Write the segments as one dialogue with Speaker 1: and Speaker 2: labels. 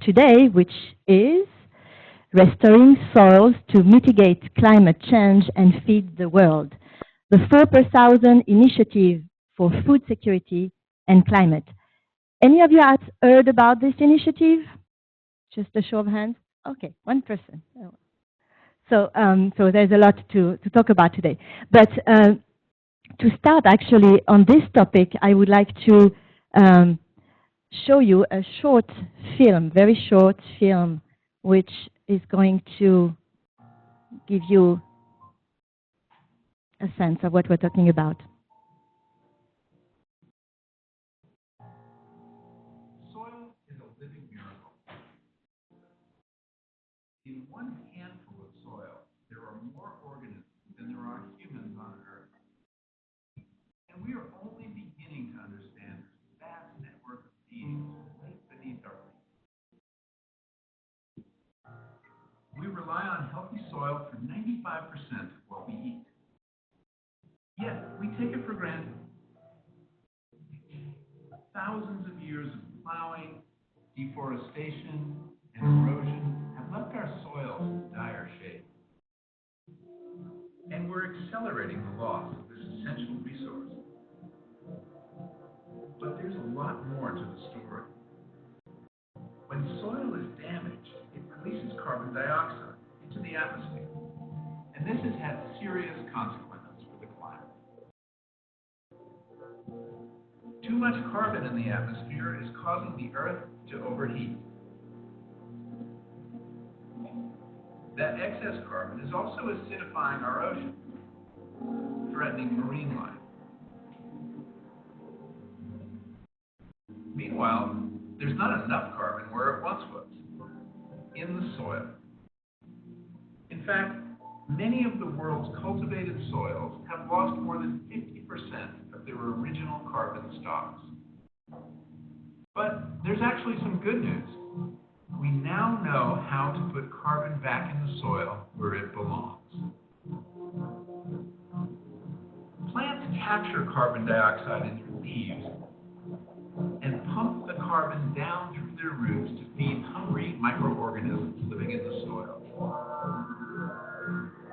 Speaker 1: today, which is Restoring Soils to Mitigate Climate Change and Feed the World, the 4 per 1,000 initiative for food security and climate. Any of you have heard about this initiative? Just a show of hands. Okay, one person. So there's a lot to talk about today. But to start actually on this topic, I would like to show you a short film, very short film, which is going to give you a sense of what we're talking about.
Speaker 2: Soil is a living miracle. In one handful of soil, there are more organisms than there are humans on Earth. And we are only beginning to understand this vast network of beings right beneath our feet. We rely on healthy soil for 95% of what we eat. Yet, we take it for granted. Thousands of years of plowing, deforestation, and erosion have left our soils in dire shape. And we're accelerating the loss of this essential resource. But there's a lot more to the story. When soil is damaged, it releases carbon dioxide into the atmosphere. And this has had serious consequences for the climate. Too much carbon in the atmosphere is causing the Earth to overheat. That excess carbon is also acidifying our oceans, threatening marine life. Meanwhile, there's not enough carbon where it once was, in the soil. In fact, many of the world's cultivated soils have lost more than 50% of their original carbon stocks. But there's actually some good news. We now know how to put carbon back in the soil where it belongs. Plants capture carbon dioxide in their leaves and pump the carbon down through their roots to feed hungry microorganisms living in the soil.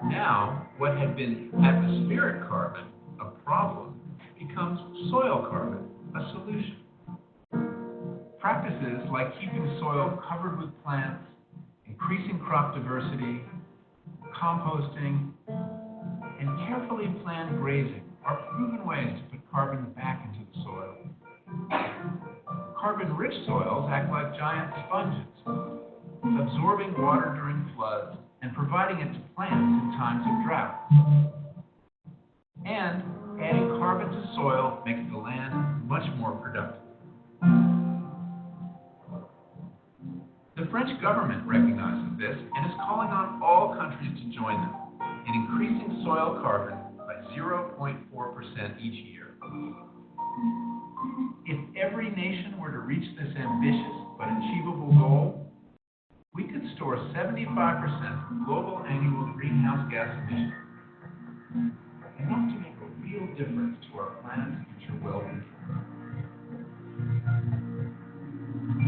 Speaker 2: Now, what had been atmospheric carbon, a problem, becomes soil carbon, a solution. Practices like keeping soil covered with plants, increasing crop diversity, composting, and carefully planned grazing are proven ways to put carbon back into the soil. Carbon-rich soils act like giant sponges, absorbing water during floods and providing it to plants in times of drought. And adding carbon to soil makes the land much more productive. The French government recognizes this and is calling on all countries to join them in increasing soil carbon by 0.4% each year. If every nation were to reach this ambitious but achievable goal, we could store 75% of global annual greenhouse gas emissions, enough to make a real difference to our planet's future well-being.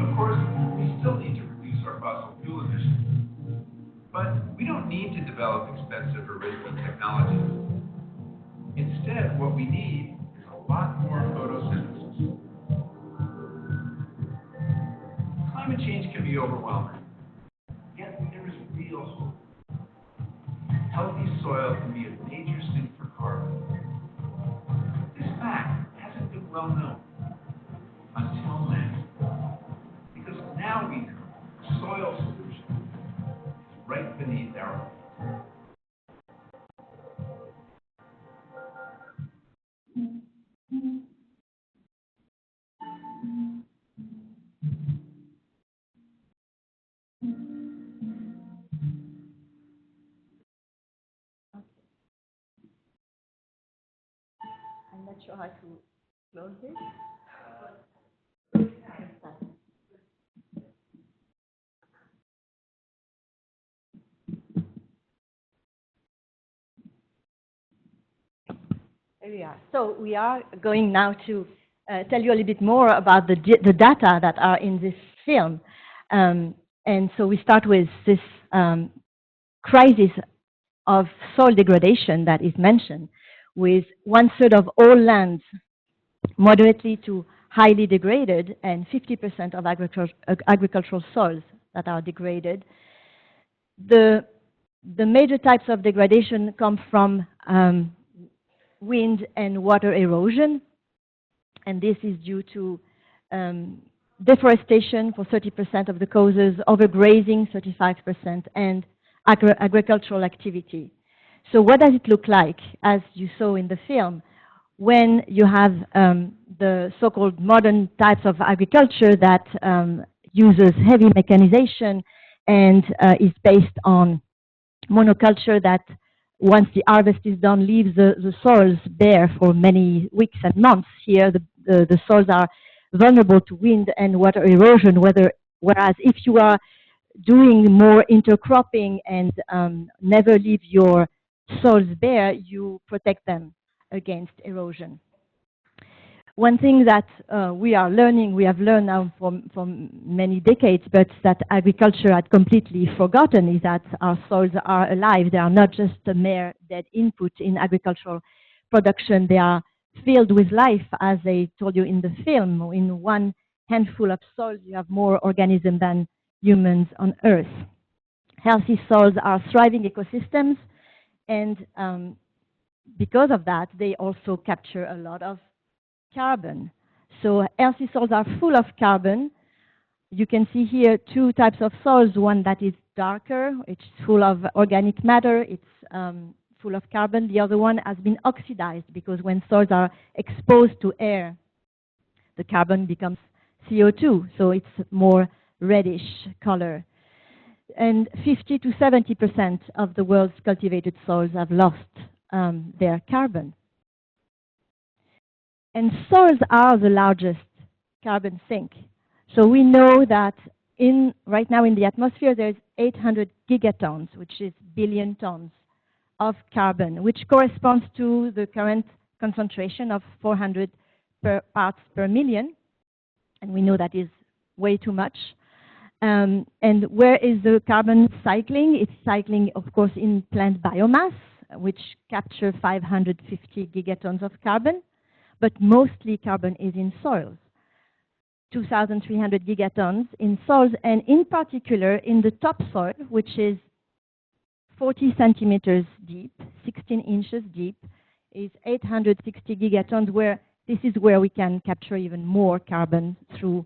Speaker 2: Of course, we still need to reduce our fossil fuel emissions, but we don't need to develop expensive or risky technologies. Instead, what we need is a lot more photosynthesis. Climate change can be overwhelming, yet there is real hope. Healthy soil can be a major sink for carbon. This fact hasn't been well known until now, because now we know the soil solution is right beneath our feet.
Speaker 1: I'm not sure how to close this. There we are. So we are going now to tell you a little bit more about the data that are in this film. And so we start with this crisis of soil degradation that is mentioned, with 1/3 of all lands moderately to highly degraded and 50% of agricultural soils that are degraded. The major types of degradation come from wind and water erosion, and this is due to deforestation for 30% of the causes, overgrazing 35%, and agricultural activity. So what does it look like, as you saw in the film, when you have the so-called modern types of agriculture that uses heavy mechanization and is based on monoculture that, once the harvest is done, leaves the soils bare for many weeks and months. Here, the soils are vulnerable to wind and water erosion, whereas if you are doing more intercropping and never leave your soils bare, you protect them against erosion. One thing that we have learned now for many decades, but that agriculture had completely forgotten, is that our soils are alive. They are not just a mere dead input in agricultural production. They are filled with life, as I told you in the film. In one handful of soil, you have more organisms than humans on Earth. Healthy soils are thriving ecosystems, and because of that, they also capture a lot of carbon. So healthy soils are full of carbon. You can see here two types of soils. One that is darker, it's full of organic matter, it's full of carbon. The other one has been oxidized, because when soils are exposed to air, the carbon becomes CO2, so it's more reddish color. And 50 to 70% of the world's cultivated soils have lost their carbon. And soils are the largest carbon sink. So we know that right now in the atmosphere, there's 800 gigatons, which is billion tons of carbon, which corresponds to the current concentration of 400 parts per million. And we know that is way too much. And where is the carbon cycling? It's cycling, of course, in plant biomass, which capture 550 gigatons of carbon. But mostly carbon is in soils, 2,300 gigatons in soils, and in particular in the topsoil, which is 40 centimeters deep, 16 inches deep, is 860 gigatons, where this is where we can capture even more carbon through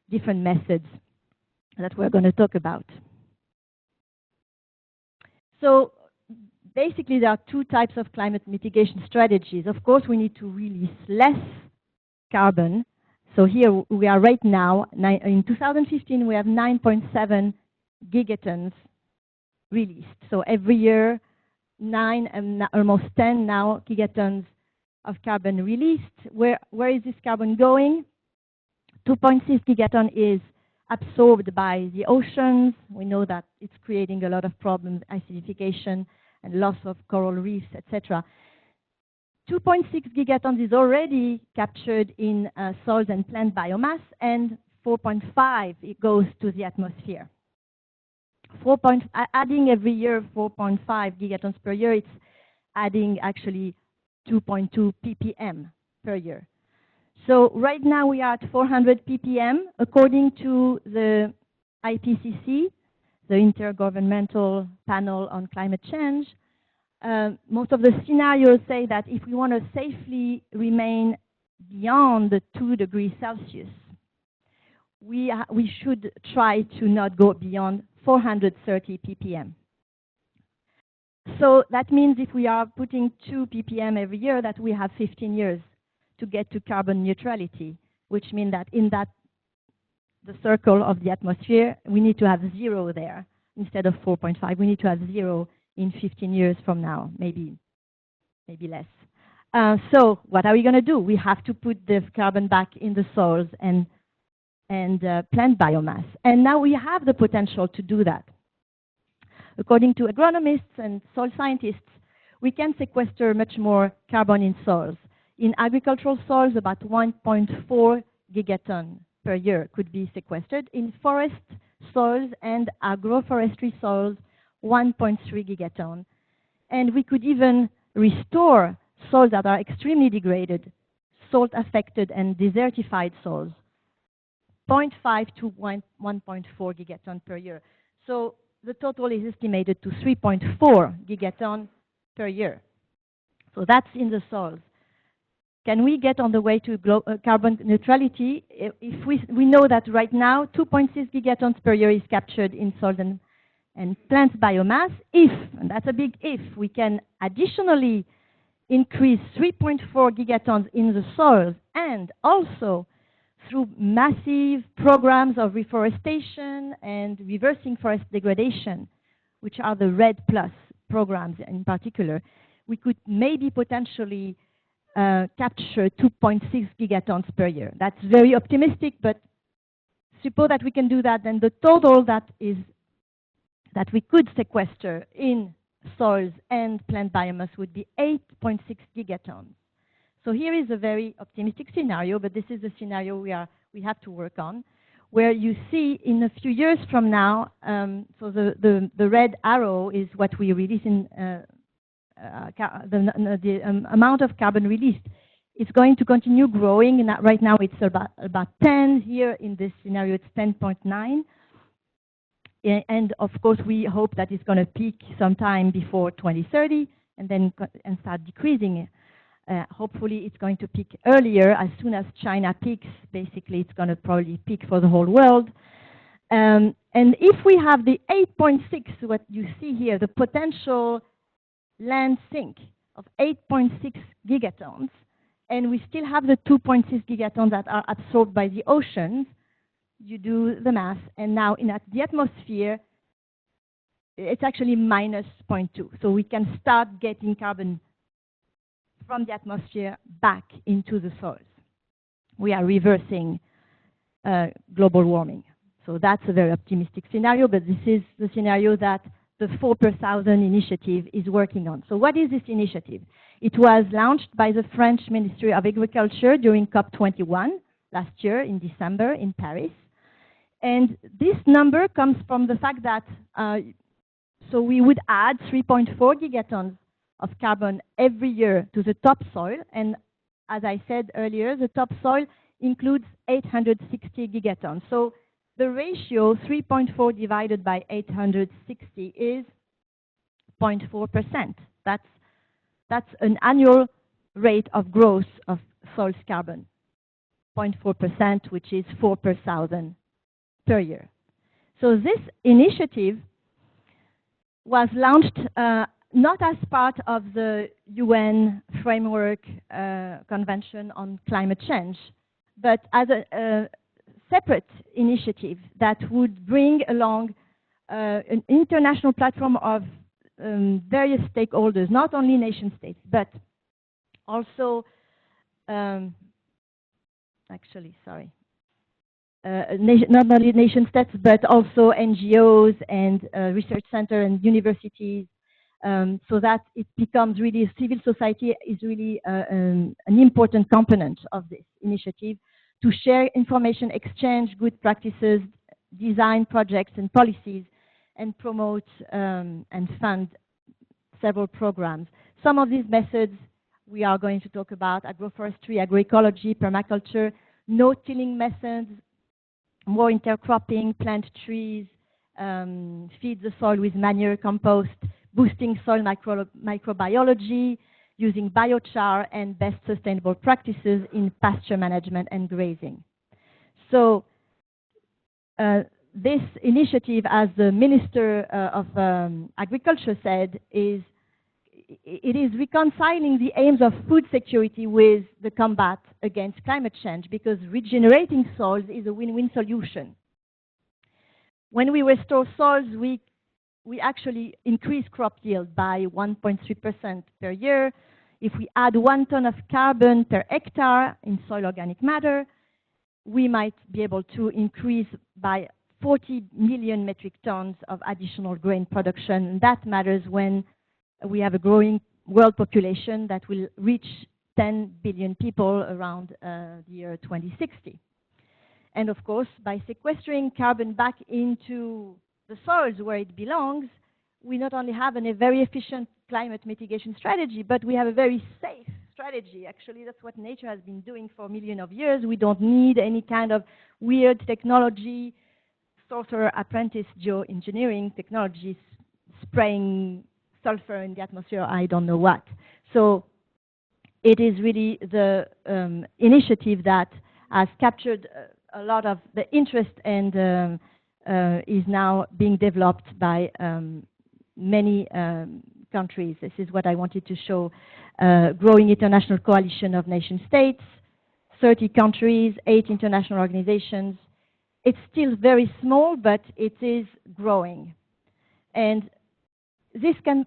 Speaker 1: different methods that we're going to talk about. So basically, there are two types of climate mitigation strategies. Of course, we need to release less carbon. So here we are right now, in 2015, we have 9.7 gigatons released. So every year, 9 and almost 10 now gigatons of carbon released. Where is this carbon going? 2.6 gigaton is absorbed by the oceans. We know that it's creating a lot of problems, acidification, and loss of coral reefs, etc. 2.6 gigatons is already captured in soils and plant biomass, and 4.5 it goes to the atmosphere. Adding every year 4.5 gigatons per year, it's adding actually 2.2 ppm per year. So right now we are at 400 ppm, according to the IPCC, the Intergovernmental Panel on Climate Change. Most of the scenarios say that if we want to safely remain beyond the 2 degrees Celsius, we should try to not go beyond 430 ppm. So that means if we are putting 2 ppm every year, that we have 15 years to get to carbon neutrality, which means that in the circle of the atmosphere, we need to have 0 there. Instead of 4.5, we need to have 0 in 15 years from now, maybe less. So what are we going to do? We have to put the carbon back in the soils and plant biomass. And now we have the potential to do that. According to agronomists and soil scientists, we can sequester much more carbon in soils. In agricultural soils, about 1.4 gigaton per year could be sequestered. In forest soils and agroforestry soils, 1.3 gigaton. And we could even restore soils that are extremely degraded, salt-affected and desertified soils, 0.5 to 1.4 gigaton per year. So the total is estimated to 3.4 gigaton per year. So that's in the soils. Can we get on the way to carbon neutrality? If we know that right now 2.6 gigatons per year is captured in soil and plant biomass. If, and that's a big if, we can additionally increase 3.4 gigatons in the soils and also through massive programs of reforestation and reversing forest degradation, which are the RED Plus programs in particular, we could maybe potentially capture 2.6 gigatons per year. That's very optimistic, but suppose that we can do that, then the total that we could sequester in soils and plant biomass would be 8.6 gigatons. So here is a very optimistic scenario, but this is the scenario we have to work on, where you see in a few years from now, so the red arrow is what we release in the amount of carbon released. It's going to continue growing, and right now it's about 10. Here in this scenario, it's 10.9. And of course, we hope that it's going to peak sometime before 2030 and then start decreasing. Hopefully, it's going to peak earlier. As soon as China peaks, basically, it's going to probably peak for the whole world. And if we have the 8.6, what you see here, the potential land sink of 8.6 gigatons, and we still have the 2.6 gigatons that are absorbed by the oceans, you do the math, and now in the atmosphere, it's actually minus 0.2. So we can start getting carbon from the atmosphere back into the soils. We are reversing global warming. So that's a very optimistic scenario, but this is the scenario that the 4 per thousand initiative is working on. So what is this initiative? It was launched by the French Ministry of Agriculture during COP21 last year in December in Paris. And this number comes from the fact that so we would add 3.4 gigatons of carbon every year to the topsoil. And as I said earlier, the topsoil includes 860 gigatons. So the ratio 3.4 divided by 860 is 0.4%. That's an annual rate of growth of soil's carbon, 0.4%, which is 4 per thousand per year. So this initiative was launched not as part of the UN Framework Convention on Climate Change, but as a separate initiative that would bring along an international platform of various stakeholders, not only nation states, but also, not only nation states, but also NGOs and research centers and universities, so that it becomes really, civil society is really an important component of this initiative to share information, exchange good practices, design projects and policies, and promote and fund several programs. Some of these methods we are going to talk about: agroforestry, agroecology, permaculture, no-tilling methods, more intercropping, plant trees, feed the soil with manure, compost, boosting soil microbiology, using biochar, and best sustainable practices in pasture management and grazing. So this initiative, as the Minister of Agriculture said, it is reconciling the aims of food security with the combat against climate change, because regenerating soils is a win-win solution. When we restore soils, we actually increase crop yield by 1.3% per year. If we add 1 ton of carbon per hectare in soil organic matter, we might be able to increase by 40 million metric tons of additional grain production. And that matters when we have a growing world population that will reach 10 billion people around the year 2060. And of course, by sequestering carbon back into the soils where it belongs, we not only have a very efficient climate mitigation strategy, but we have a very safe strategy. Actually, that's what nature has been doing for millions of years. We don't need any kind of weird technology, sorcerer apprentice geoengineering technologies, spraying sulfur in the atmosphere, I don't know what. So it is really the initiative that has captured a lot of the interest and is now being developed by many countries. This is what I wanted to show. Growing international coalition of nation states, 30 countries, 8 international organizations. It's still very small, but it is growing. And this can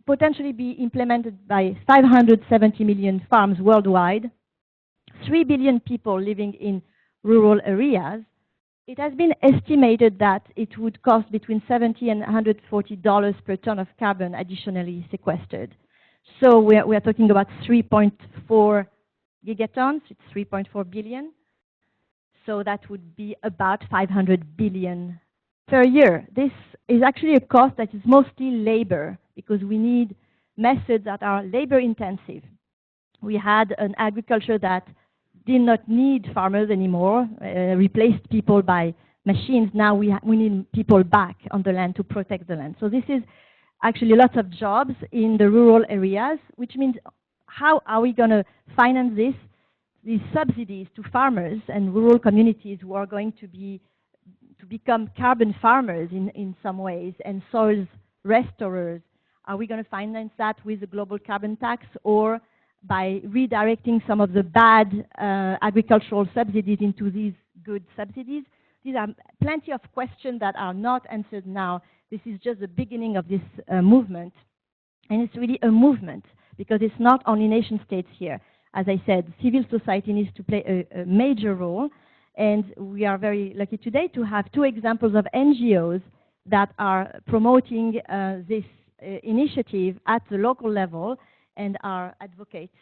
Speaker 1: potentially be implemented by 570 million farms worldwide, 3 billion people living in rural areas. It has been estimated that it would cost between $70 and $140 per ton of carbon additionally sequestered. So we are talking about 3.4 gigatons. It's 3.4 billion. So that would be about 500 billion per year. This is actually a cost that is mostly labor, because we need methods that are labor intensive. We had an agriculture that did not need farmers anymore, replaced people by machines. Now we need people back on the land to protect the land. So this is actually lots of jobs in the rural areas, which means how are we going to finance this? These subsidies to farmers and rural communities who are going to become carbon farmers in some ways and soils restorers. Are we going to finance that with a global carbon tax, or by redirecting some of the bad agricultural subsidies into these good subsidies? These are plenty of questions that are not answered now. This is just the beginning of this movement. And it's really a movement, because it's not only nation states here. As I said, civil society needs to play a major role. And we are very lucky today to have 2 examples of NGOs that are promoting this initiative at the local level and are advocates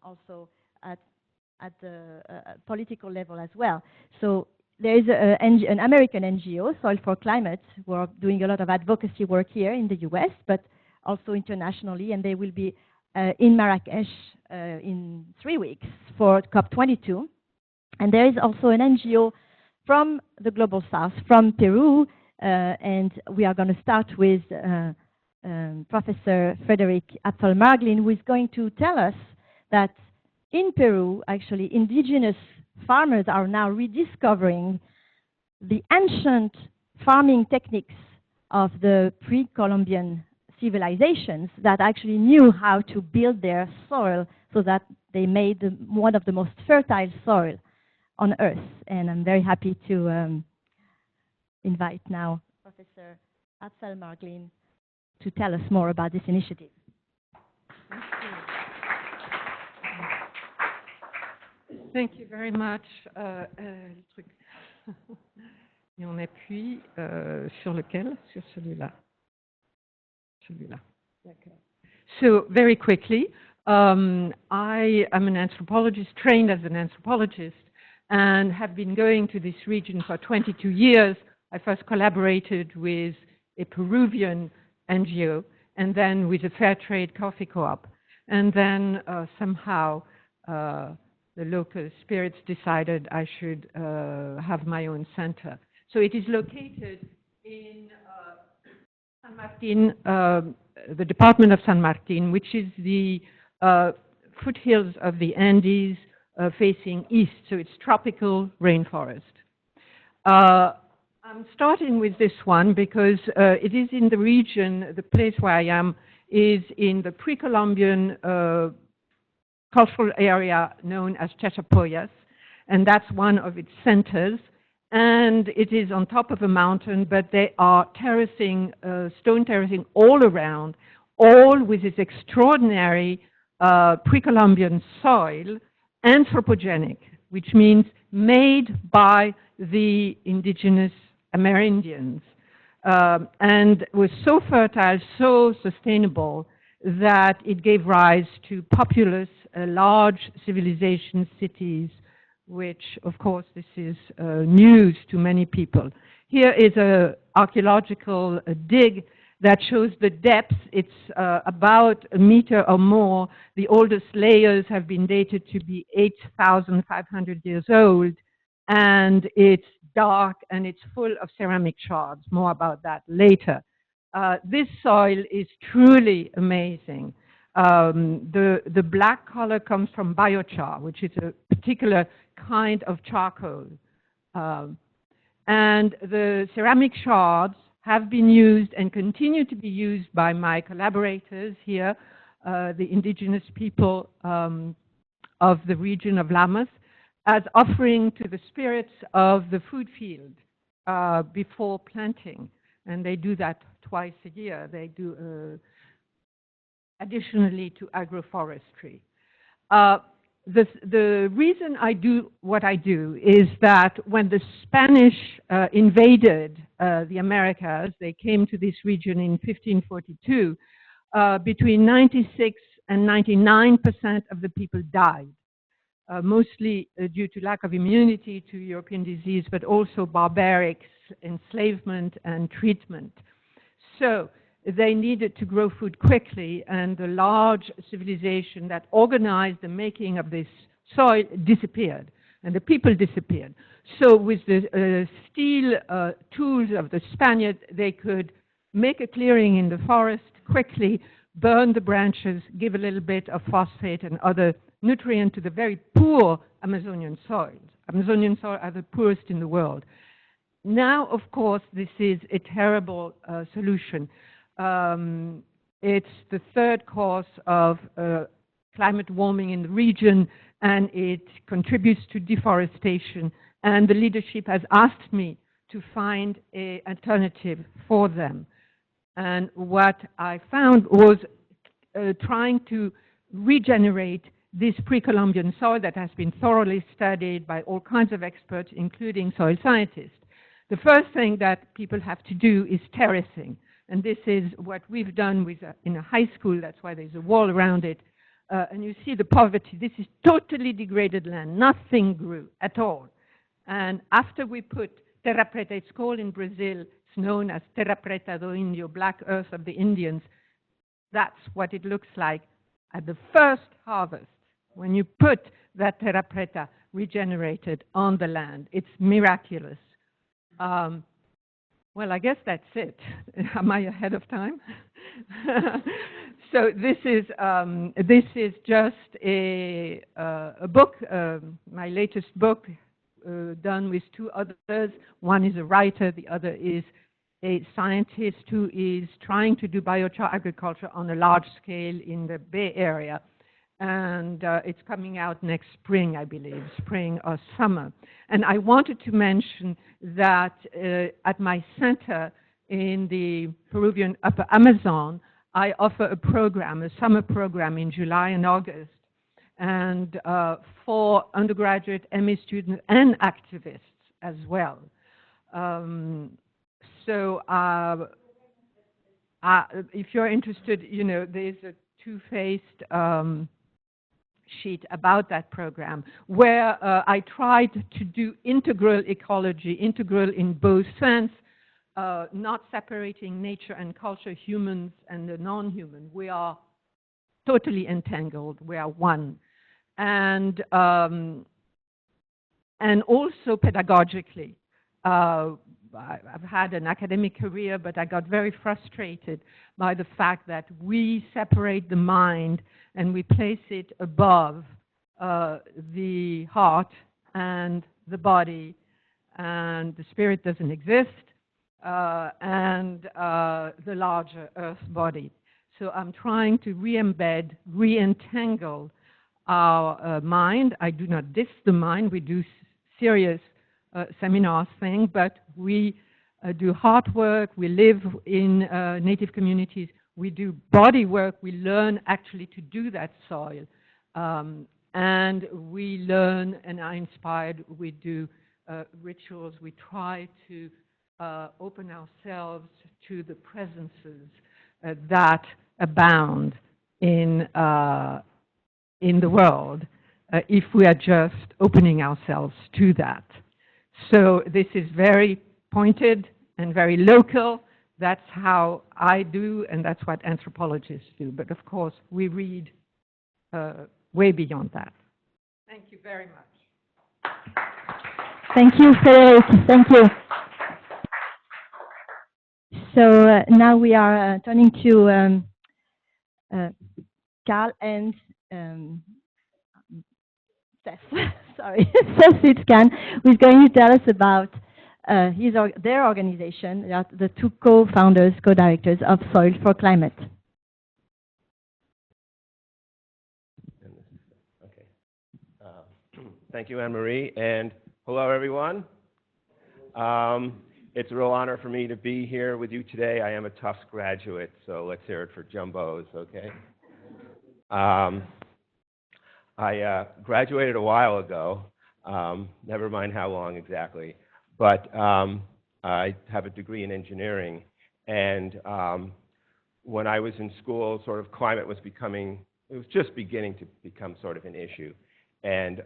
Speaker 1: also at the political level as well. So there is an American NGO, Soil for Climate, who are doing a lot of advocacy work here in the US, but also internationally, and they will be in Marrakesh in 3 weeks for COP22. And there is also an NGO from the Global South, from Peru, and we are going to start with Professor Frederick Apfel-Marglin, who is going to tell us that in Peru, actually, indigenous farmers are now rediscovering the ancient farming techniques of the pre-Columbian civilizations that actually knew how to build their soil so that they made one of the most fertile soil on Earth. And I'm very happy to invite now Professor Apfel-Marglin to tell us more about this initiative.
Speaker 3: Thank you very much. Et on appuie sur lequel? Sur celui-là. Celui-là. D'accord. So very quickly, I am an anthropologist, trained as an anthropologist, and have been going to this region for 22 years. I first collaborated with a Peruvian NGO, and then with a fair trade coffee co-op. And then somehow the local spirits decided I should have my own center. So it is located in San Martin, the department of San Martin, which is the foothills of the Andes facing east. So it's tropical rainforest. I'm starting with this one because it is in the region, the place where I am is in the pre-Columbian cultural area known as Chachapoyas, and that's one of its centers. And it is on top of a mountain, but they are terracing, stone terracing all around, all with this extraordinary pre-Columbian soil, anthropogenic, which means made by the indigenous Amerindians, and was so fertile, so sustainable, that it gave rise to populous, large civilization cities which, of course, this is news to many people. Here is an archaeological dig that shows the depth. It's about a meter or more. The oldest layers have been dated to be 8,500 years old, and it's dark and it's full of ceramic shards. More about that later. This soil is truly amazing. The black color comes from biochar, which is a particular kind of charcoal. And the ceramic shards have been used and continue to be used by my collaborators here, the indigenous people of the region of Lammas, as offering to the spirits of the food field before planting. And they do that twice a year. They do additionally to agroforestry. The reason I do what I do is that when the Spanish invaded the Americas, they came to this region in 1542, between 96 and 99% of the people died, mostly due to lack of immunity to European disease, but also barbaric enslavement and treatment. So they needed to grow food quickly, and the large civilization that organized the making of this soil disappeared, and the people disappeared. So with the steel tools of the Spaniards, they could make a clearing in the forest quickly, burn the branches, give a little bit of phosphate and other nutrient to the very poor Amazonian soils. Amazonian soils are the poorest in the world. Now, of course, this is a terrible solution. It's the third cause of climate warming in the region, and it contributes to deforestation. And the leadership has asked me to find an alternative for them. And what I found was trying to regenerate this pre-Columbian soil that has been thoroughly studied by all kinds of experts, including soil scientists. The first thing that people have to do is terracing. And this is what we've done with in a high school. That's why there's a wall around it. And you see the poverty. This is totally degraded land. Nothing grew at all. And after we put terra preta, it's called in Brazil, it's known as terra preta do Indio, black earth of the Indians. That's what it looks like at the first harvest. When you put that terra preta regenerated on the land, it's miraculous. Well, I guess that's it. Am I ahead of time? So this is just a book, my latest book, done with two others. One is a writer, the other is a scientist who is trying to do biochar agriculture on a large scale in the Bay Area. And it's coming out next spring, I believe, spring or summer. And I wanted to mention that at my center in the Peruvian Upper Amazon, I offer a program, a summer program in July and August, and for undergraduate MA students and activists as well. So if you're interested, you know, there's a two-faced sheet about that program where I tried to do integral ecology, integral in both sense, not separating nature and culture, humans and the non-human. We are totally entangled. We are one. And also pedagogically. I've had an academic career, but I got very frustrated by the fact that we separate the mind and we place it above the heart and the body, and the spirit doesn't exist, and the larger earth body. So I'm trying to re-embed, re-entangle our mind. I do not diss the mind. We do serious seminar thing, but we do heart work, we live in native communities, we do body work, we learn actually to do that soil. And we learn and are inspired, we do rituals, we try to open ourselves to the presences that abound in the world. if we are just opening ourselves to that. So this is very pointed and very local. That's how I do, and that's what anthropologists do. But of course, we read way beyond that. Thank you very much.
Speaker 1: Thank you, Frederic. Thank you. So now we are turning to Karl and Seth. Sorry, Seth Itzkhan, who's going to tell us about their organization. They are the two co-founders, co-directors of Soil for Climate.
Speaker 4: Okay. Thank you, Anne-Marie, and hello, everyone. It's a real honor for me to be here with you today. I am a Tufts graduate, so let's hear it for Jumbos, okay? I graduated a while ago, never mind how long exactly, but I have a degree in engineering, and when I was in school, sort of climate was it was just beginning to become sort of an issue. And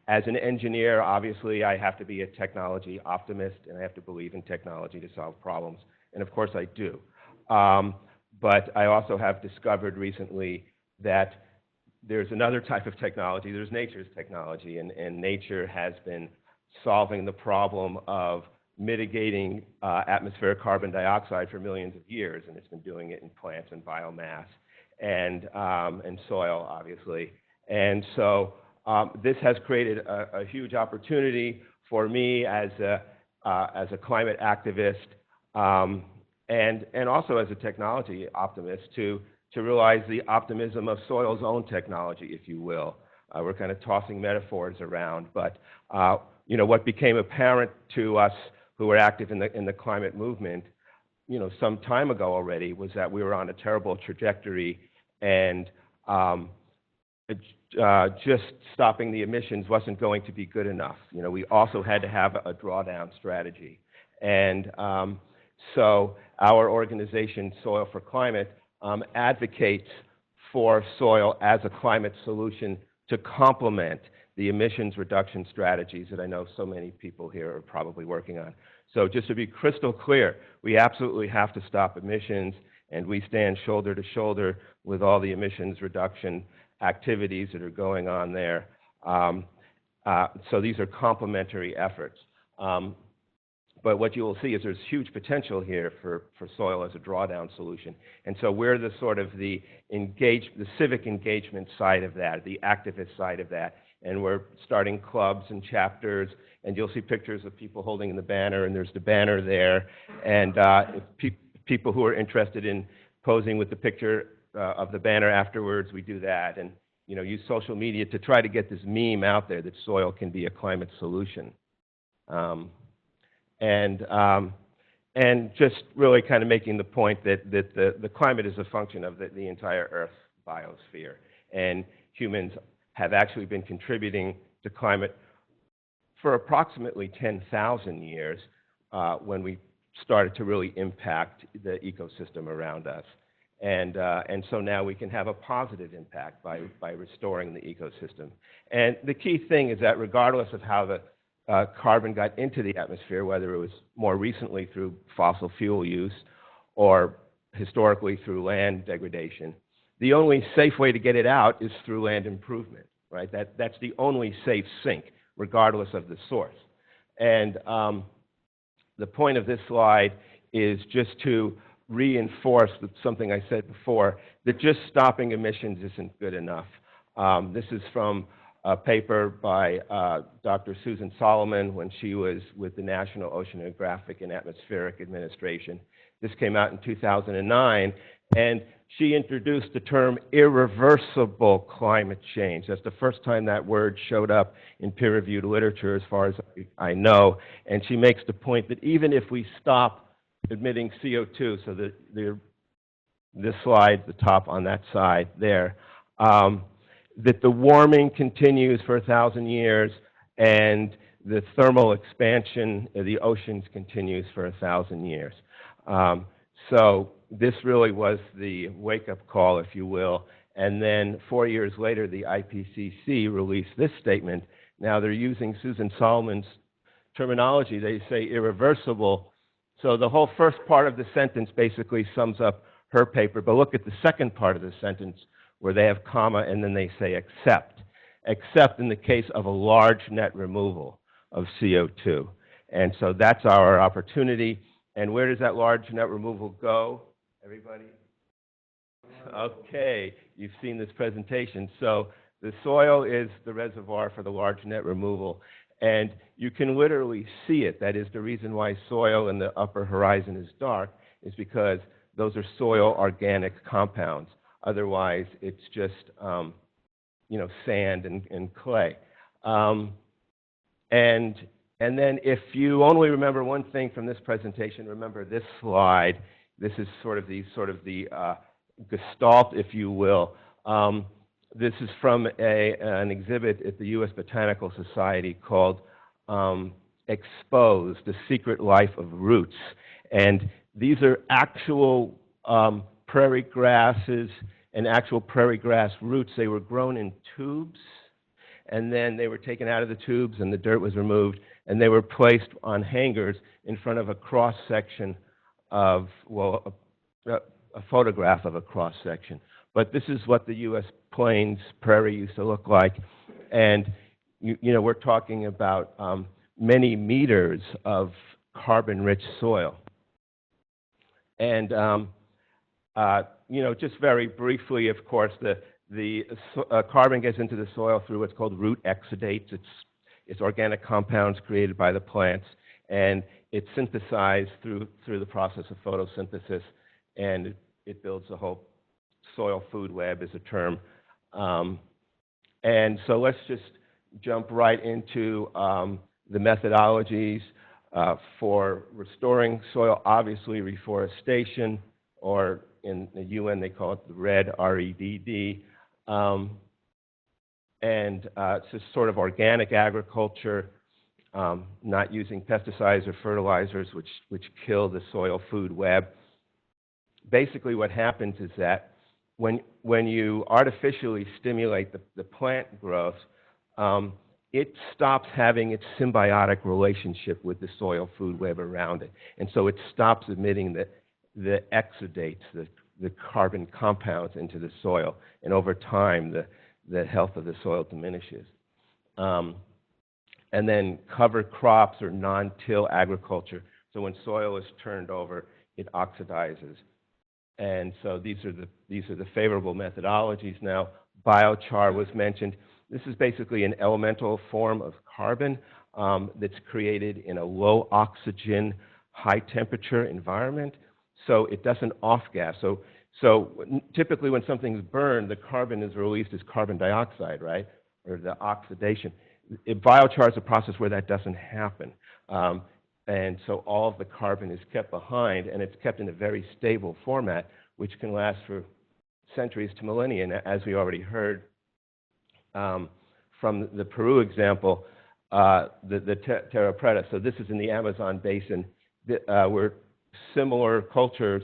Speaker 4: as an engineer, obviously, I have to be a technology optimist, and I have to believe in technology to solve problems. And of course, I do. But I also have discovered recently that there's another type of technology. There's nature's technology, and nature has been solving the problem of mitigating atmospheric carbon dioxide for millions of years, and it's been doing it in plants and biomass and soil, obviously. And so this has created a huge opportunity for me as a climate activist and also as a technology optimist to realize the optimism of soil's own technology, if you will. We're kind of tossing metaphors around, but you know, what became apparent to us who were active in the climate movement, you know, some time ago already, was that we were on a terrible trajectory, and just stopping the emissions wasn't going to be good enough. You know, we also had to have a drawdown strategy. And so our organization, Soil for Climate, advocates for soil as a climate solution to complement the emissions reduction strategies that I know so many people here are probably working on. So just to be crystal clear, we absolutely have to stop emissions, and we stand shoulder to shoulder with all the emissions reduction activities that are going on there. So these are complementary efforts. But what you will see is there's huge potential here for soil as a drawdown solution. And so we're the sort of the civic engagement side of that, the activist side of that. And we're starting clubs and chapters, and you'll see pictures of people holding the banner, and there's the banner there. And if people who are interested in posing with the picture of the banner afterwards, we do that. And, you know, use social media to try to get this meme out there that soil can be a climate solution. And just really kind of making the point that the climate is a function of the entire Earth biosphere. And humans have actually been contributing to climate for approximately 10,000 years when we started to really impact the ecosystem around us. And so now we can have a positive impact by restoring the ecosystem. And the key thing is that regardless of how the carbon got into the atmosphere, whether it was more recently through fossil fuel use or historically through land degradation, the only safe way to get it out is through land improvement, right? That's the only safe sink, regardless of the source. And the point of this slide is just to reinforce something I said before, that just stopping emissions isn't good enough. This is from a paper by Dr. Susan Solomon when she was with the National Oceanographic and Atmospheric Administration. This came out in 2009, and she introduced the term irreversible climate change. That's the first time that word showed up in peer-reviewed literature, as far as I know. And she makes the point that even if we stop emitting CO2, so this slide, the top on that side there, that the warming continues for 1,000 years, and the thermal expansion of the oceans continues for 1,000 years. So this really was the wake-up call, if you will, And then 4 years later, the IPCC released this statement. Now they're using Susan Solomon's terminology. They say irreversible. So the whole first part of the sentence basically sums up her paper. But look at the second part of the sentence where they have comma and then they say except. Except in the case of a large net removal of CO2. And so that's our opportunity. And where does that large net removal go, everybody? Okay, you've seen this presentation. So the soil is the reservoir for the large net removal. And you can literally see it. That is the reason why soil in the upper horizon is dark, is because those are soil organic compounds. Otherwise, it's just sand and clay. And then if you only remember one thing from this presentation, remember this slide. This is sort of the gestalt, if you will. This is from an exhibit at the U.S. Botanical Society called Exposed, The Secret Life of Roots. And these are actual prairie grasses and actual prairie grass roots. They were grown in tubes, and then they were taken out of the tubes and the dirt was removed, and they were placed on hangers in front of a cross-section of, well, a photograph of a cross-section. But this is what the U.S. Plains prairie used to look like. And, we're talking about many meters of carbon-rich soil. And, just very briefly, of course, the carbon gets into the soil through what's called root exudates. It's organic compounds created by the plants, and it's synthesized through the process of photosynthesis, and it builds the whole soil food web is a term. And so let's just jump right into the methodologies for restoring soil. Obviously, reforestation, or in the UN they call it the REDD, R-E-D-D. And it's just sort of organic agriculture, not using pesticides or fertilizers, which kill the soil food web. Basically what happens is that when you artificially stimulate the plant growth, it stops having its symbiotic relationship with the soil food web around it. And so it stops emitting the exudates, the carbon compounds into the soil. And over time, the health of the soil diminishes. And then cover crops or non-till agriculture. So when soil is turned over, it oxidizes. And so these are the favorable methodologies. Now, biochar was mentioned. This is basically an elemental form of carbon that's created in a low oxygen, high temperature environment. So it doesn't off-gas. So typically when something's burned, the carbon is released as carbon dioxide, right? Or the oxidation. Biochar is a process where that doesn't happen. And so all of the carbon is kept behind, and it's kept in a very stable format, which can last for centuries to millennia. And as we already heard from the Peru example, the terra preta. So this is in the Amazon basin, where similar cultures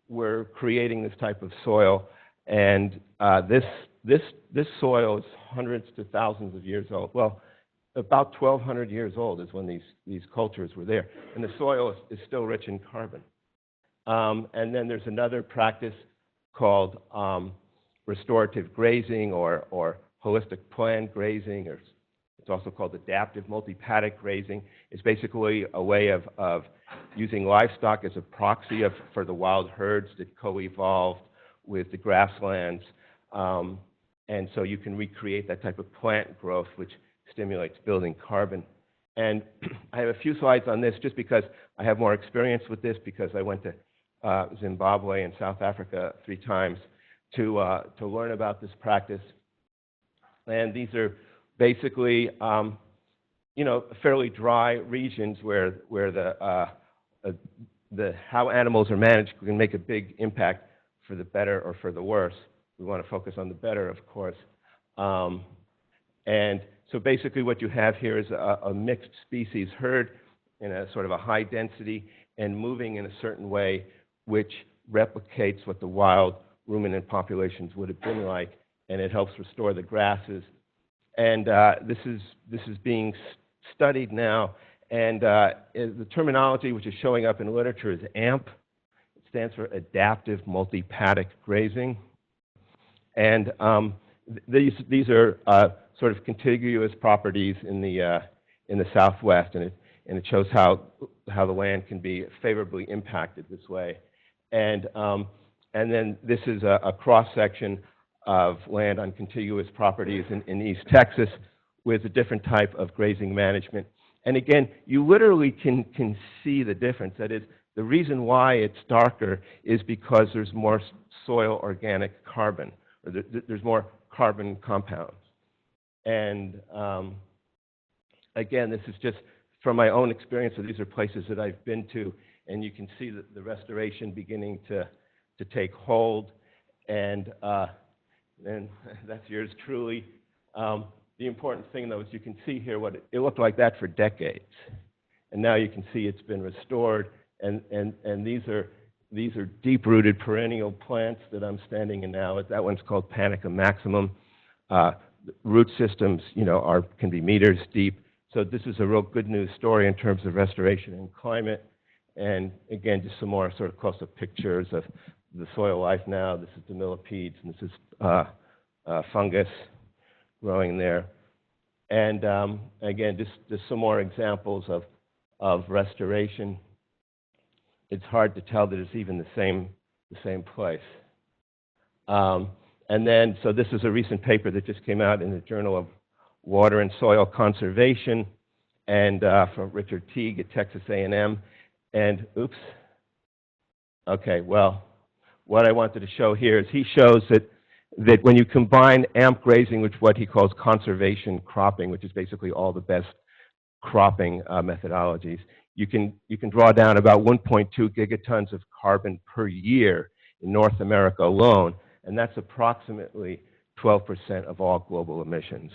Speaker 4: were creating this type of soil. And this soil is hundreds to thousands of years old. Well, about 1,200 years old is when these cultures were there. And the soil is still rich in carbon. And then there's another practice called restorative grazing or holistic plant grazing, or it's also called adaptive multi-paddock grazing. It's basically a way of using livestock as a proxy for the wild herds that co-evolved with the grasslands. And so you can recreate that type of plant growth, which stimulates building carbon. And I have a few slides on this just because I have more experience with this, because I went to Zimbabwe and South Africa 3 times to learn about this practice. And these are basically, fairly dry regions where how animals are managed can make a big impact for the better or for the worse. We want to focus on the better, of course. And so basically what you have here is a mixed species herd in a sort of a high density and moving in a certain way which replicates what the wild ruminant populations would have been like. and it helps restore the grasses. And this is being studied now, and the terminology which is showing up in literature is AMP. It stands for Adaptive Multi-Paddock Grazing. And these are sort of contiguous properties in the Southwest, and it shows how the land can be favorably impacted this way. And then this is a cross-section of land on contiguous properties in East Texas with a different type of grazing management. And again, you literally can see the difference. That is, the reason why it's darker is because there's more soil organic carbon, or there's more carbon compounds. And again, this is just from my own experience. So these are places that I've been to, and you can see the restoration beginning to take hold. And that's yours truly. The important thing, though, is you can see here what it looked like that for decades, and now you can see it's been restored. And these are deep-rooted perennial plants that I'm standing in now. That one's called Panica maximum. The root systems, can be meters deep. So this is a real good news story in terms of restoration and climate. And again, just some more sort of close-up pictures of the soil life now. This is the millipedes, and this is fungus growing there. And again, just some more examples of restoration. It's hard to tell that it's even the same place. And then, so this is a recent paper that just came out in the Journal of Water and Soil Conservation, and from Richard Teague at Texas A&M. And oops. Okay, well, what I wanted to show here is he shows that when you combine AMP grazing with what he calls conservation cropping, which is basically all the best cropping methodologies, you can draw down about 1.2 gigatons of carbon per year in North America alone, and that's approximately 12% of all global emissions.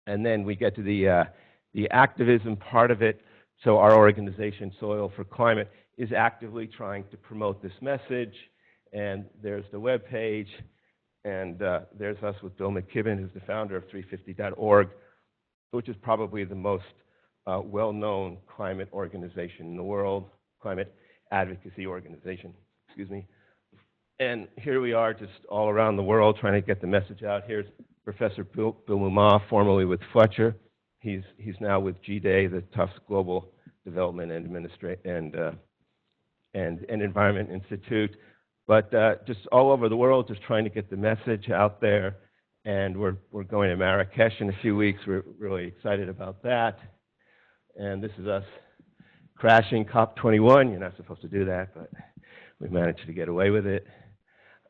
Speaker 4: And then we get to the activism part of it. So our organization, Soil for Climate, is actively trying to promote this message. And there's the web page, and there's us with Bill McKibben, who's the founder of 350.org, which is probably the most well-known climate organization in the world, climate advocacy organization, excuse me. And here we are just all around the world trying to get the message out. Here's Professor Bill Mumma, formerly with Fletcher. He's now with GDAE, the Tufts Global Development and Environment Institute. But just all over the world, just trying to get the message out there. And we're going to Marrakesh in a few weeks. We're really excited about that. And this is us crashing COP21. You're not supposed to do that, but we managed to get away with it.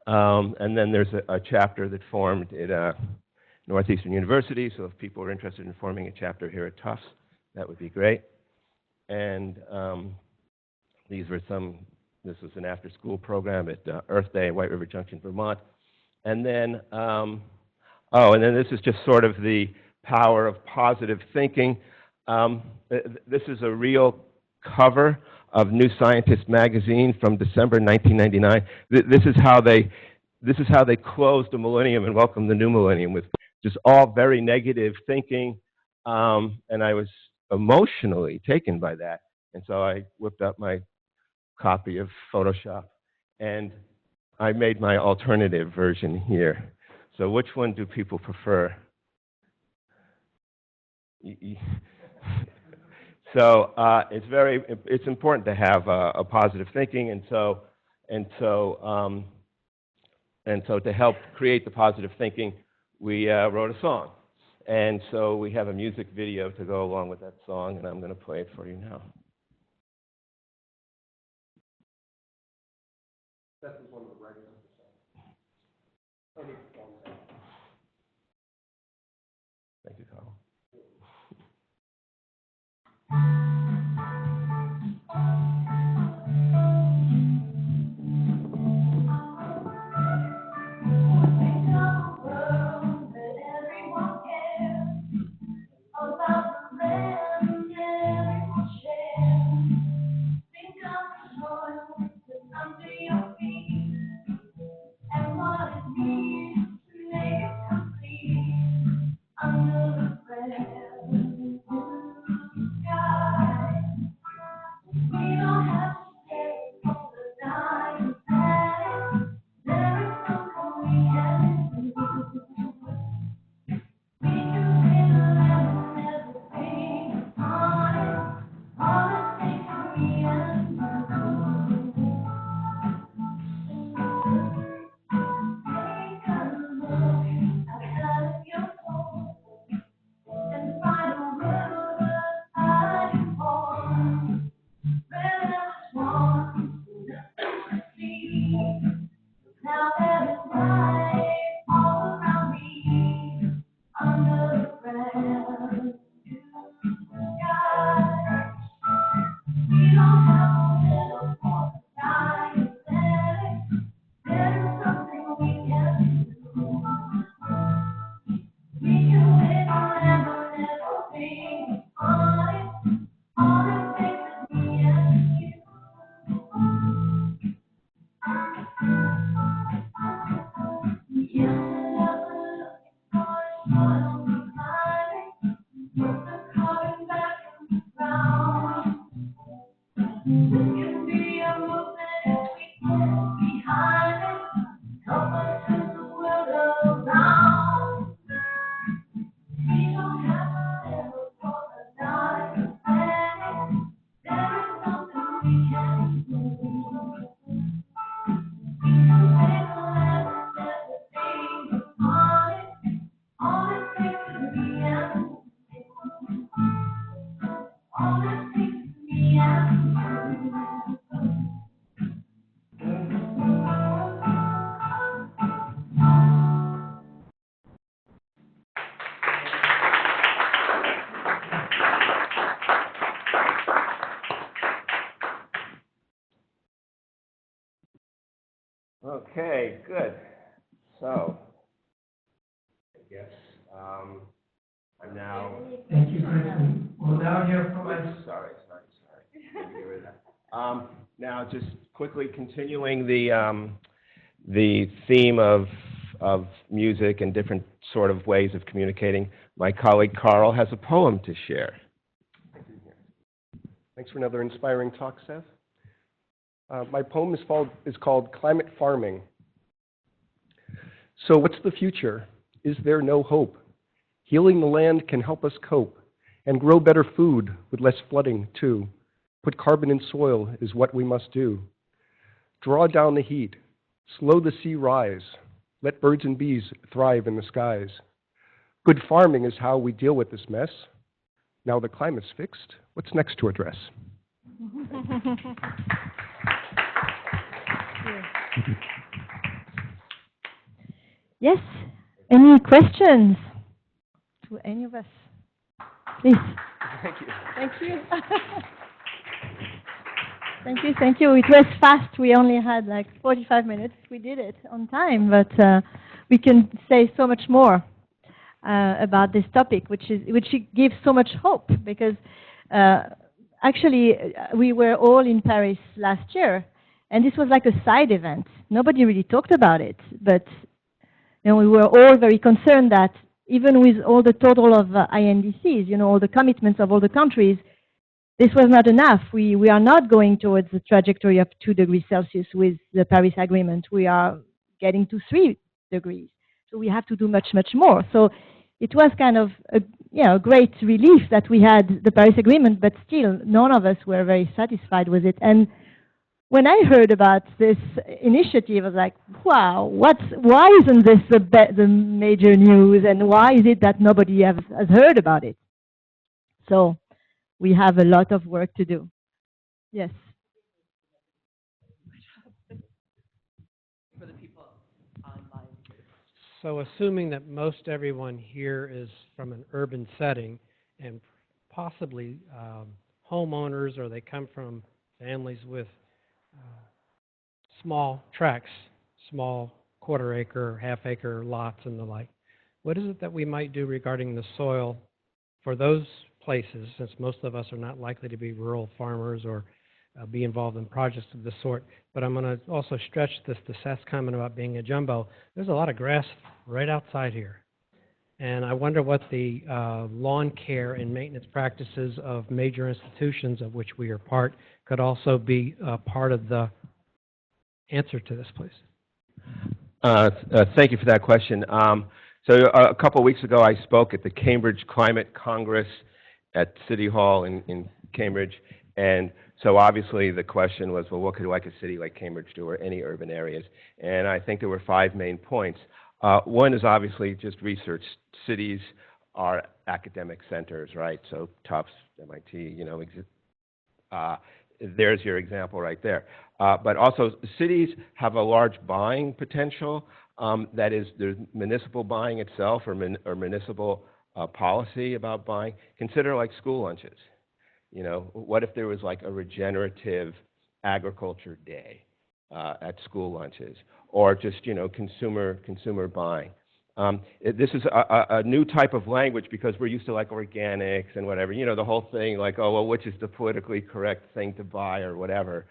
Speaker 4: And then there's a chapter that formed at Northeastern University. So if people are interested in forming a chapter here at Tufts, that would be great. And these were this was an after-school program at Earth Day in White River Junction, Vermont. And then, and then this is just sort of the power of positive thinking. This is a real cover of New Scientist magazine from December 1999. This is how they closed the millennium and welcomed the new millennium, with just all very negative thinking. And I was emotionally taken by that. And so I whipped up my copy of Photoshop, and I made my alternative version here. So which one do people prefer? So it's important to have a positive thinking, and so to help create the positive thinking, we wrote a song, and so we have a music video to go along with that song, and I'm going to play it for you now. Seth is one of the writers of the song. Thank you, Karl.
Speaker 5: And what it means.
Speaker 4: Okay, good. So, I guess I'm now.
Speaker 5: Thank you, Kristen. We'll now hear from us.
Speaker 4: Sorry. Let me get rid of that. Now, just quickly continuing the theme of music and different sort of ways of communicating. My colleague Karl has a poem to share.
Speaker 6: Thanks for another inspiring talk, Seth. My poem is called Climate Farming. So what's the future? Is there no hope? Healing the land can help us cope and grow better food with less flooding, too. Put carbon in soil is what we must do. Draw down the heat, slow the sea rise, let birds and bees thrive in the skies. Good farming is how we deal with this mess. Now the climate's fixed, what's next to address?
Speaker 1: Yes, any questions to any of us? Please.
Speaker 6: Thank you.
Speaker 1: Thank you. Thank you. It was fast. We only had like 45 minutes. We did it on time, but we can say so much more about this topic, which gives so much hope, because actually we were all in Paris last year, and this was like a side event. Nobody really talked about it, but we were all very concerned that even with all the total of INDCs, all the commitments of all the countries, this was not enough. We are not going towards the trajectory of 2 degrees Celsius with the Paris Agreement. We are getting to 3 degrees. So we have to do much, much more. So it was kind of a great relief that we had the Paris Agreement, but still none of us were very satisfied with it. And when I heard about this initiative, I was like, wow, why isn't this the major news, and why is it that nobody has heard about it? So we have a lot of work to do. Yes.
Speaker 7: For the people online.
Speaker 8: So assuming that most everyone here is from an urban setting and possibly homeowners, or they come from families with small tracts, small quarter-acre, half-acre lots and the like, what is it that we might do regarding the soil for those places, since most of us are not likely to be rural farmers or be involved in projects of this sort? But I'm going to also stretch this to Seth's comment about being a jumbo. There's a lot of grass right outside here. And I wonder what the lawn care and maintenance practices of major institutions, of which we are part, could also be part of the answer to this, please.
Speaker 4: Thank you for that question. So a couple of weeks ago, I spoke at the Cambridge Climate Congress at City Hall in Cambridge. And so obviously the question was, well, what could like a city like Cambridge do, or any urban areas? And I think there were 5 main points. One is obviously just research. Cities are academic centers, right? So Tufts, MIT, there's your example right there. But also cities have a large buying potential. That is, there's municipal buying itself, or municipal policy about buying. Consider like school lunches. What if there was like a regenerative agriculture day at school lunches, or just consumer buying? This is a new type of language, because we're used to like organics and whatever. The whole thing like, oh well, which is the politically correct thing to buy or whatever.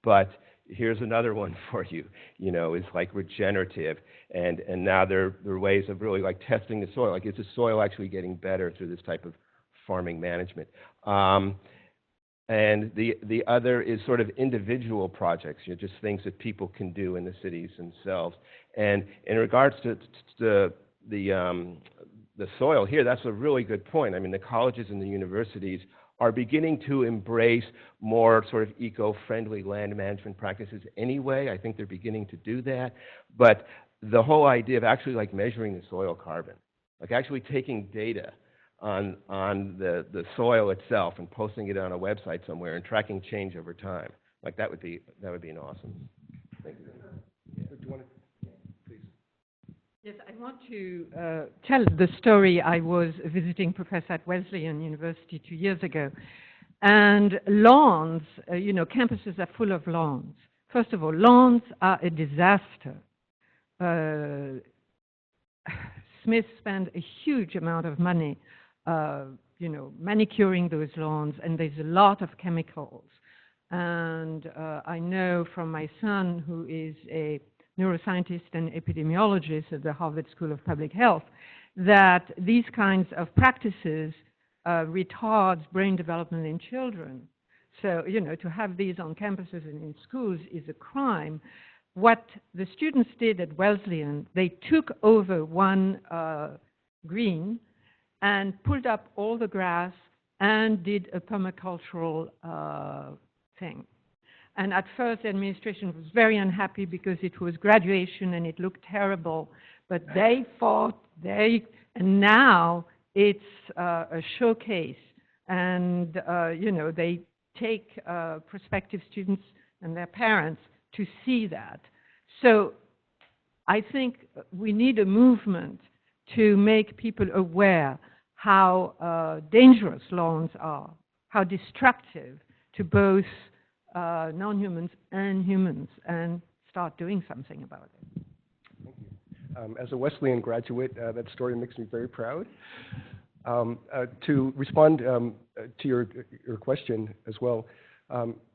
Speaker 4: But here's another one for you. Is like regenerative, and now there are ways of really like testing the soil. Like, is the soil actually getting better through this type of farming management? And the other is sort of individual projects, just things that people can do in the cities themselves. And in regards to the soil here, that's a really good point. I mean, the colleges and the universities are beginning to embrace more sort of eco-friendly land management practices anyway. I think they're beginning to do that. But the whole idea of actually like measuring the soil carbon, like actually taking data on the soil itself and posting it on a website somewhere and tracking change over time, like that would be an awesome thing. Do you want to, please?
Speaker 3: Yes, I want to tell the story. I was visiting professor at Wesleyan University 2 years ago, and lawns, campuses are full of lawns. First of all, lawns are a disaster. Smith spent a huge amount of money, manicuring those lawns, and there's a lot of chemicals. And I know from my son, who is a neuroscientist and epidemiologist at the Harvard School of Public Health, that these kinds of practices retards brain development in children. So, to have these on campuses and in schools is a crime. What the students did at Wesleyan, they took over one green and pulled up all the grass and did a permacultural thing. And at first, the administration was very unhappy because it was graduation and it looked terrible. But they fought, and now it's a showcase. And, they take prospective students and their parents to see that. So I think we need a movement to make people aware how dangerous lawns are, how destructive to both non-humans and humans, and start doing something about it.
Speaker 6: Thank you. As a Wesleyan graduate, that story makes me very proud. To respond to your question as well,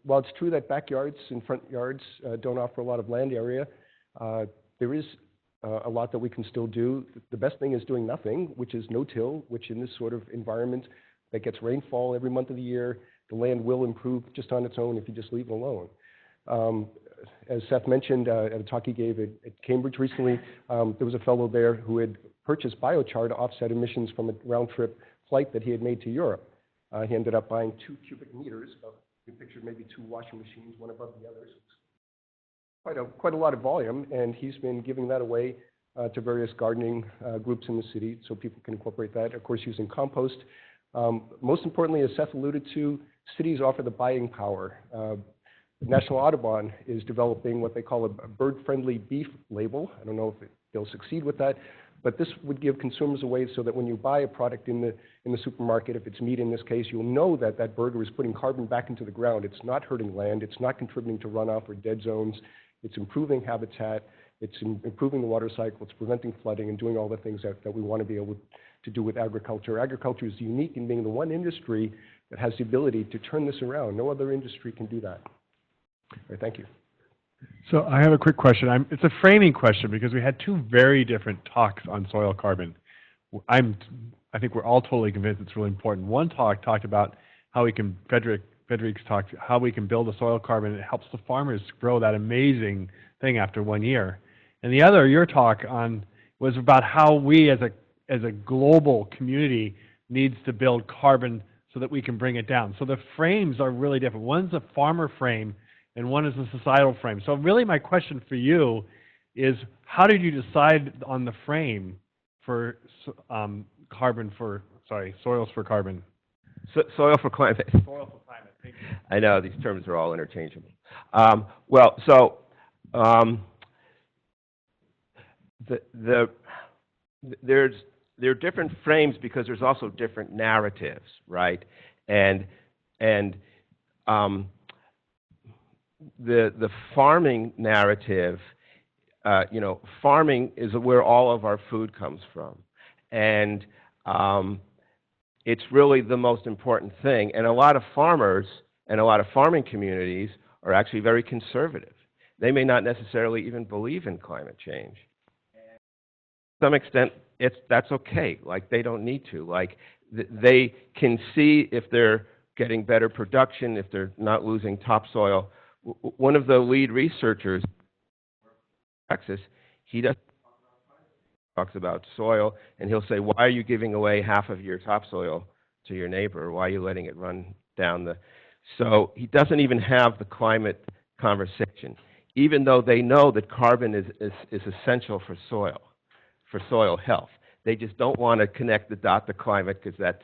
Speaker 6: while it's true that backyards and front yards don't offer a lot of land area, there is a lot that we can still do. The best thing is doing nothing, which is no-till, which in this sort of environment that gets rainfall every month of the year, the land will improve just on its own if you just leave it alone. As Seth mentioned at a talk he gave at Cambridge recently, there was a fellow there who had purchased biochar to offset emissions from a round-trip flight that he had made to Europe. He ended up buying 2 cubic meters. You picture maybe 2 washing machines, one above the other. So quite a lot of volume, and he's been giving that away to various gardening groups in the city so people can incorporate that, of course, using compost. Most importantly, as Seth alluded to, cities offer the buying power. The National Audubon is developing what they call a bird-friendly beef label. I don't know if they'll succeed with that, but this would give consumers a way so that when you buy a product in the supermarket, if it's meat in this case, you'll know that that burger is putting carbon back into the ground. It's not hurting land. It's not contributing to runoff or dead zones. It's improving habitat. It's improving the water cycle. It's preventing flooding and doing all the things that we want to be able to do with agriculture. Agriculture is unique in being the one industry that has the ability to turn this around. No other industry can do that. All right, thank you.
Speaker 9: So I have a quick question. It's a framing question because we had 2 very different talks on soil carbon. I think we're all totally convinced it's really important. One talk talked about how we can, Frederick's talked, how we can build a soil carbon. It helps the farmers grow that amazing thing after 1 year. And the other, your talk on, was about how we as a global community needs to build carbon so that we can bring it down. So the frames are really different. One's a farmer frame and one is a societal frame. So really my question for you is, how did you decide on the frame for soils for carbon?
Speaker 4: Soil for climate.
Speaker 9: Soil for climate, thank you.
Speaker 4: I know, these terms are all interchangeable. There are different frames because there's also different narratives, right? And the farming narrative, farming is where all of our food comes from, and it's really the most important thing. And a lot of farmers and a lot of farming communities are actually very conservative. They may not necessarily even believe in climate change. To some extent, that's okay. Like, they don't need to. Like, they can see if they're getting better production, if they're not losing topsoil. One of the lead researchers in Texas, he talks about soil, and he'll say, why are you giving away half of your topsoil to your neighbor? Why are you letting it run down the... So he doesn't even have the climate conversation, even though they know that carbon is essential for soil health. They just don't want to connect the dot to climate because that's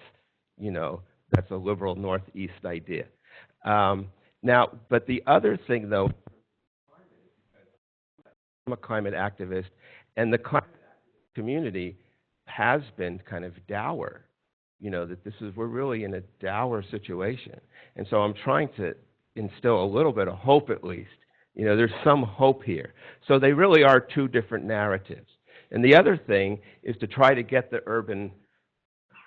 Speaker 4: a liberal Northeast idea. Now, but the other thing, though, I'm a climate activist, and the climate community has been kind of dour, that we're really in a dour situation. And so I'm trying to instill a little bit of hope, at least, You know, there's some hope here. So they really are two different narratives. And the other thing is to try to get the urban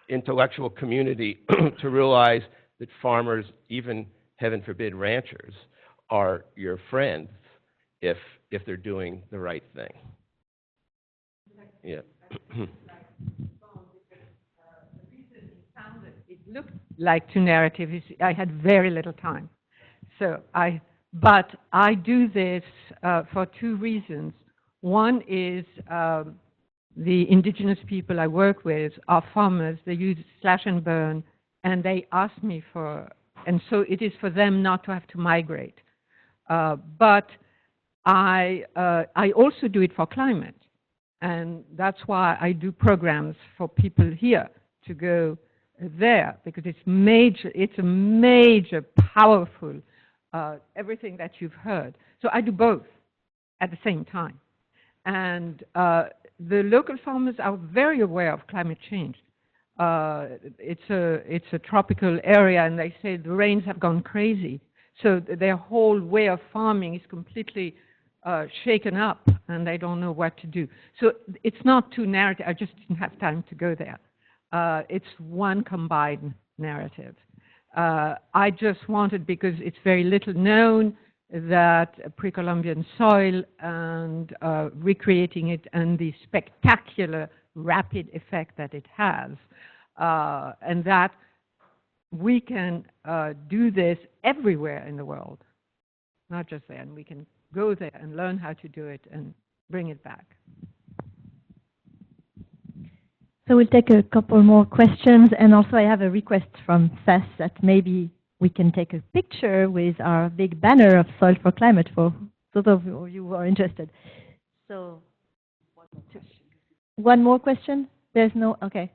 Speaker 4: intellectual community to realize that farmers, even heaven forbid ranchers, are your friends if they're doing the right thing. Yeah.
Speaker 3: It looked like two narratives. I had very little time. But I do this for two reasons. One is the indigenous people I work with are farmers. They use slash and burn, and they ask me for, and so it is for them not to have to migrate. But I also do it for climate, and that's why I do programs for people here to go there, because it's major. It's a major, powerful, everything that you've heard. So I do both at the same time. And the local farmers are very aware of climate change. It's a tropical area, and they say the rains have gone crazy. So their whole way of farming is completely shaken up, and they don't know what to do. So it's not two narratives. I just didn't have time to go there. It's one combined narrative. I just wanted, because it's very little known, that pre-Columbian soil and recreating it and the spectacular rapid effect that it has, and that we can do this everywhere in the world, not just there, and we can go there and learn how to do it and bring it back.
Speaker 1: So we'll take a couple more questions, and also I have a request from Seth that maybe we can take a picture with our big banner of Soil for Climate for those of you who are interested. So, one more question? There's no, okay.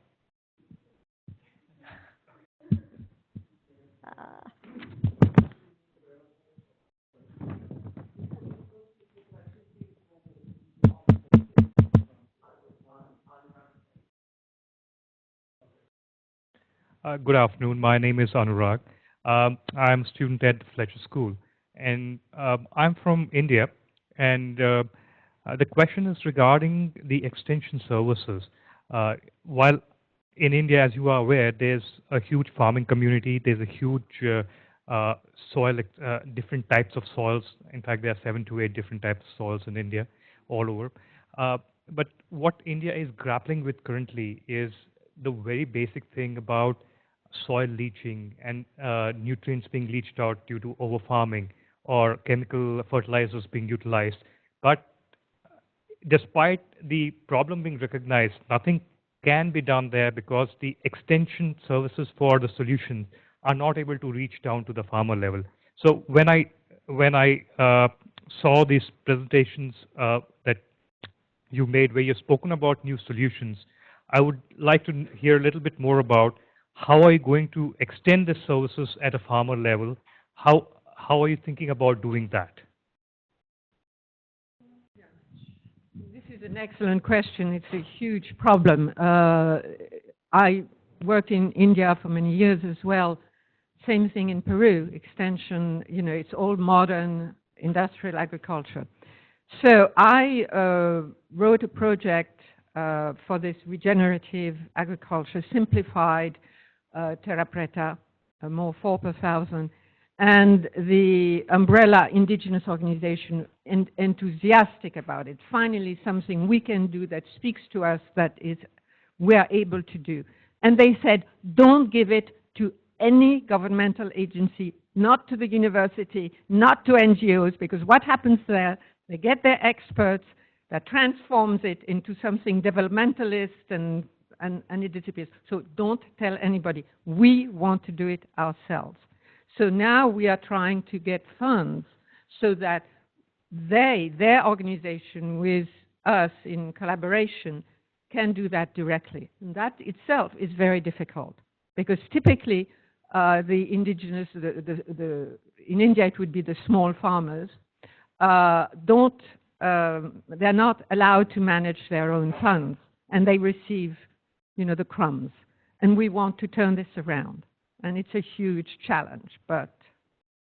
Speaker 10: Good afternoon. My name is Anurag. I'm a student at Fletcher School, and I'm from India. And the question is regarding the extension services. While in India, as you are aware, there's a huge farming community. There's a huge soil, different types of soils. In fact, there are 7 to 8 different types of soils in India, all over. But what India is grappling with currently is the very basic thing about soil leaching and nutrients being leached out due to over-farming or chemical fertilizers being utilized. But despite the problem being recognized, nothing can be done there because the extension services for the solution are not able to reach down to the farmer level. So when I saw these presentations that you made where you've spoken about new solutions, I would like to hear a little bit more about how are you going to extend the services at a farmer level? How are you thinking about doing that?
Speaker 3: This is an excellent question. It's a huge problem. I worked in India for many years as well. Same thing in Peru, extension, you know, it's all modern industrial agriculture. So I wrote a project for this regenerative agriculture, simplified terra preta, more 4 per thousand, and the umbrella indigenous organization enthusiastic about it. Finally, something we can do that speaks to us, that is we are able to do. And they said, don't give it to any governmental agency, not to the university, not to NGOs, because what happens there, they get their experts that transforms it into something developmentalist and it disappears. So don't tell anybody. We want to do it ourselves. So now we are trying to get funds so that their organization with us in collaboration can do that directly. And that itself is very difficult because typically the indigenous, in India it would be the small farmers, they're not allowed to manage their own funds, and they receive, you know, the crumbs. And we want to turn this around. And it's a huge challenge, but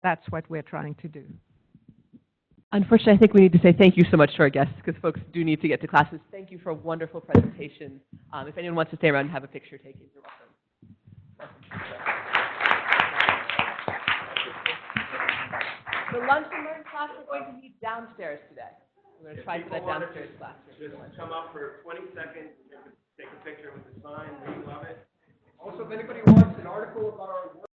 Speaker 3: that's what we're trying to do.
Speaker 11: Unfortunately, I think we need to say thank you so much to our guests because folks do need to get to classes. Thank you for a wonderful presentation. If anyone wants to stay around and have a picture taken, you're welcome. The lunch and learn class we're going to meet downstairs today. We're going to try for that downstairs class.
Speaker 4: Just come up for 20 seconds, take a picture with the sign. We love it.
Speaker 6: Also, if anybody wants an article about our work,